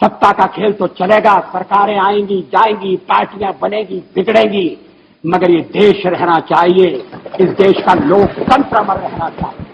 सत्ता का खेल तो चलेगा, सरकारें आएंगी जाएंगी, पार्टियां बनेगी बिगड़ेंगी, मगर ये देश रहना चाहिए, इस देश का लोकतंत्र अमर रहना चाहिए।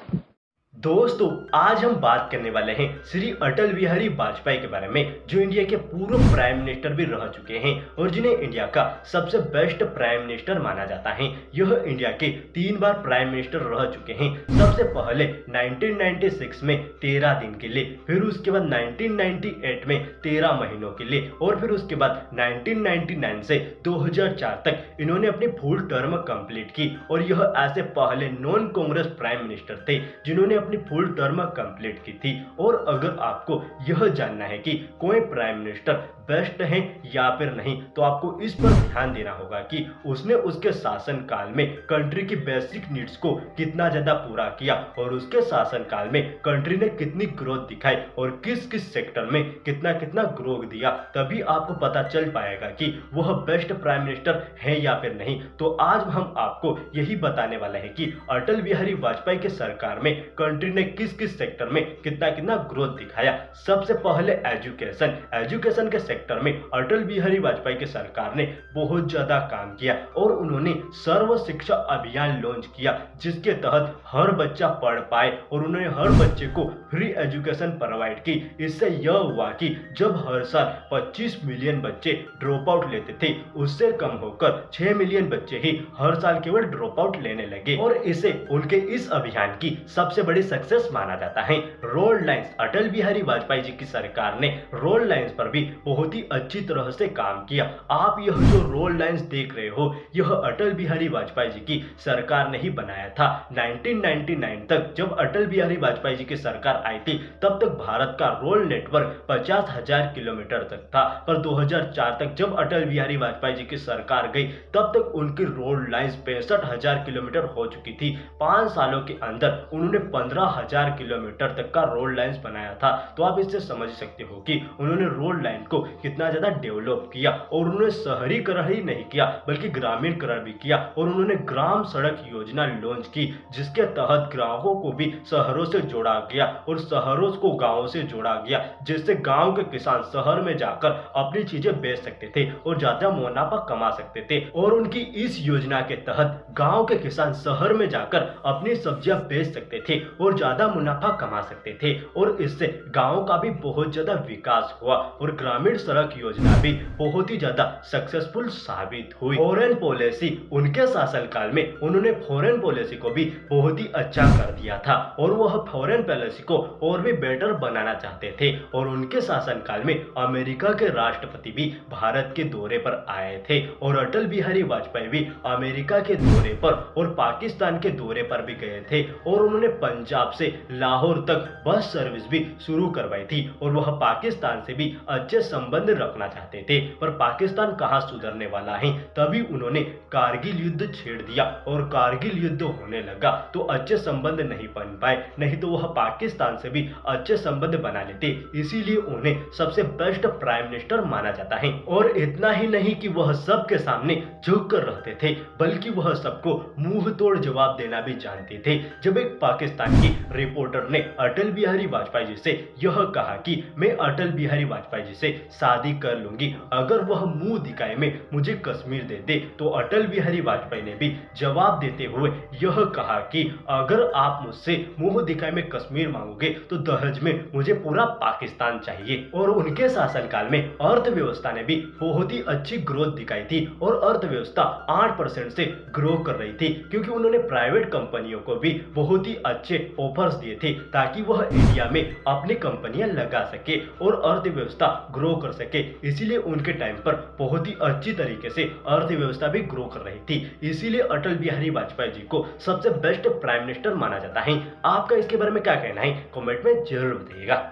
दोस्तों, आज हम बात करने वाले हैं श्री अटल बिहारी वाजपेयी के बारे में, जो इंडिया के पूर्व प्राइम मिनिस्टर भी रह चुके हैं और जिन्हें इंडिया का सबसे बेस्ट प्राइम मिनिस्टर माना जाता है। यह इंडिया के 3 बार प्राइम मिनिस्टर रह चुके हैं। सबसे पहले 1996 में 13 दिन के लिए, फिर उसके बाद 1998 में 13 महीनों के लिए, और फिर उसके बाद 1999 से 2004 तक इन्होंने अपनी फुल टर्म कंप्लीट की। और यह ऐसे पहले नॉन कांग्रेस प्राइम मिनिस्टर थे जिन्होंने अपनी फुल टर्म कंप्लीट की थी। और अगर आपको यह जानना है कि कोई प्राइम मिनिस्टर बेस्ट है या फिर नहीं, तो आपको इस पर ध्यान देना होगा कि उसने उसके शासन काल में कंट्री की बेसिक नीड्स को कितना ज्यादा पूरा किया और उसके शासन काल में कंट्री ने कितनी ग्रोथ दिखाई और किस किस सेक्टर में कितना कितना ग्रोथ दिया। तभी आपको पता चल पाएगा कि वह बेस्ट प्राइम मिनिस्टर है या फिर नहीं। तो आज हम आपको यही बताने वाले हैं कि अटल बिहारी वाजपेयी के सरकार में कंट्री ने किस किस सेक्टर में कितना कितना ग्रोथ दिखाया। सबसे पहले एजुकेशन के सेक्टर में अटल बिहारी वाजपेयी की सरकार ने बहुत ज्यादा काम किया और उन्होंने सर्व शिक्षा अभियान लॉन्च किया, जिसके तहत हर बच्चा पढ़ पाए और उन्होंने हर बच्चे को फ्री एजुकेशन प्रोवाइड की। इससे यह हुआ कि जब हर साल 25 मिलियन बच्चे ड्रॉप आउट लेते थे, उससे कम होकर 6 मिलियन बच्चे ही हर साल केवल ड्रॉप आउट लेने लगे और इसे उनके इस अभियान की सबसे बड़ी सक्सेस माना जाता है। रोड लाइंस, अटल बिहारी वाजपेयी जी की सरकार ने रोड लाइंस पर भी बहुत ही अच्छी तरह से काम किया। आप यह जो रोड लाइंस देख रहे हो, यह अटल बिहारी वाजपेयी जी की सरकार ने ही बनाया था। 1999 तक जब अटल बिहारी वाजपेयी जी की सरकार आई थी, तब तक भारत का रोड नेटवर्क 50,000 किलोमीटर तक था, पर 2004 तक जब अटल बिहारी वाजपेयी जी की सरकार गई, तब तक उनकी रोड लाइंस 65,000 किलोमीटर हो चुकी थी। 5 सालों के अंदर उन्होंने 15,000 किलोमीटर तक का रोड लाइंस बनाया था। तो आप इससे समझ सकते हो कि उन्होंने रोड लाइन को कितना ज्यादा डेवलप किया और उन्होंने शहरीकरण ही नहीं किया बल्कि ग्रामीणकरण भी किया। और उन्होंने ग्राम सड़क योजना लॉन्च की, जिसके तहत ग्रामों को भी शहरों से जोड़ा गया और शहरों को गांवों से जोड़ा गया, जिससे गांव के किसान शहर में जाकर अपनी चीजें बेच सकते थे और ज्यादा मुनाफा कमा सकते थे। और उनकी इस योजना के तहत गांव के किसान शहर में जाकर अपनी सब्जियां बेच सकते थे और ज्यादा मुनाफा कमा सकते थे। और इससे गांव का भी बहुत ज्यादा विकास हुआ और ग्रामीण सड़क योजना भी बहुत ही ज्यादा सक्सेसफुल साबित हुई। फॉरेन पॉलिसी, उनके शासनकाल में उन्होंने फॉरेन पॉलिसी को भी बहुत ही अच्छा कर दिया था और वह फॉरेन पॉलिसी को और भी बेटर बनाना चाहते थे। और उनके शासनकाल में अमेरिका के राष्ट्रपति भी भारत के दौरे पर आए थे और अटल बिहारी वाजपेयी भी अमेरिका के दौरे पर और पाकिस्तान के दौरे पर भी गए थे। और उन्होंने पंजाब से लाहौर तक बस सर्विस भी शुरू करवाई थी और वह पाकिस्तान से भी अच्छे संबंध रखना चाहते थे। पर पाकिस्तान कहां सुधरने वाला है, तभी उन्होंने कारगिल युद्ध छेड़ दिया और कारगिल युद्ध होने लगा तो अच्छे संबंध नहीं बन पाए, नहीं तो वह पाकिस्तान से भी अच्छे संबंध बना लेते। इसीलिए उन्हें सबसे बेस्ट प्राइम मिनिस्टर माना जाता है। और इतना ही नहीं कि वह सबके सामने झुक कर रहते थे, बल्कि वह सबको मुंह तोड़ जवाब देना भी जानते थे। जब एक पाकिस्तान की रिपोर्टर ने अटल बिहारी वाजपेयी जी से यह कहा कि मैं अटल बिहारी वाजपेयी जी से शादी कर लूंगी अगर वह मुंह दिखाए में मुझे कश्मीर दे दे, तो अटल बिहारी वाजपेयी ने भी जवाब देते हुए यह कहा कि अगर आप मुझसे मुंह दिखाए में कश्मीर मांगोगे तो दहेज में मुझे पूरा पाकिस्तान चाहिए। और उनके शासनकाल में अर्थव्यवस्था ने भी बहुत ही अच्छी ग्रोथ दिखाई थी और अर्थव्यवस्था 8% से ग्रो कर रही थी, क्योंकि उन्होंने प्राइवेट कंपनियों को भी बहुत ही अच्छे ऑफर्स दिए थे ताकि वह इंडिया में अपनी कंपनियां लगा सके और अर्थव्यवस्था ग्रो कर सके। इसीलिए उनके टाइम पर बहुत ही अच्छी तरीके से अर्थव्यवस्था भी ग्रो कर रही थी। इसीलिए अटल बिहारी वाजपेयी जी को सबसे बेस्ट प्राइम मिनिस्टर माना जाता है। आपका इसके बारे में क्या कहना है, कमेंट में जरूर बताइएगा।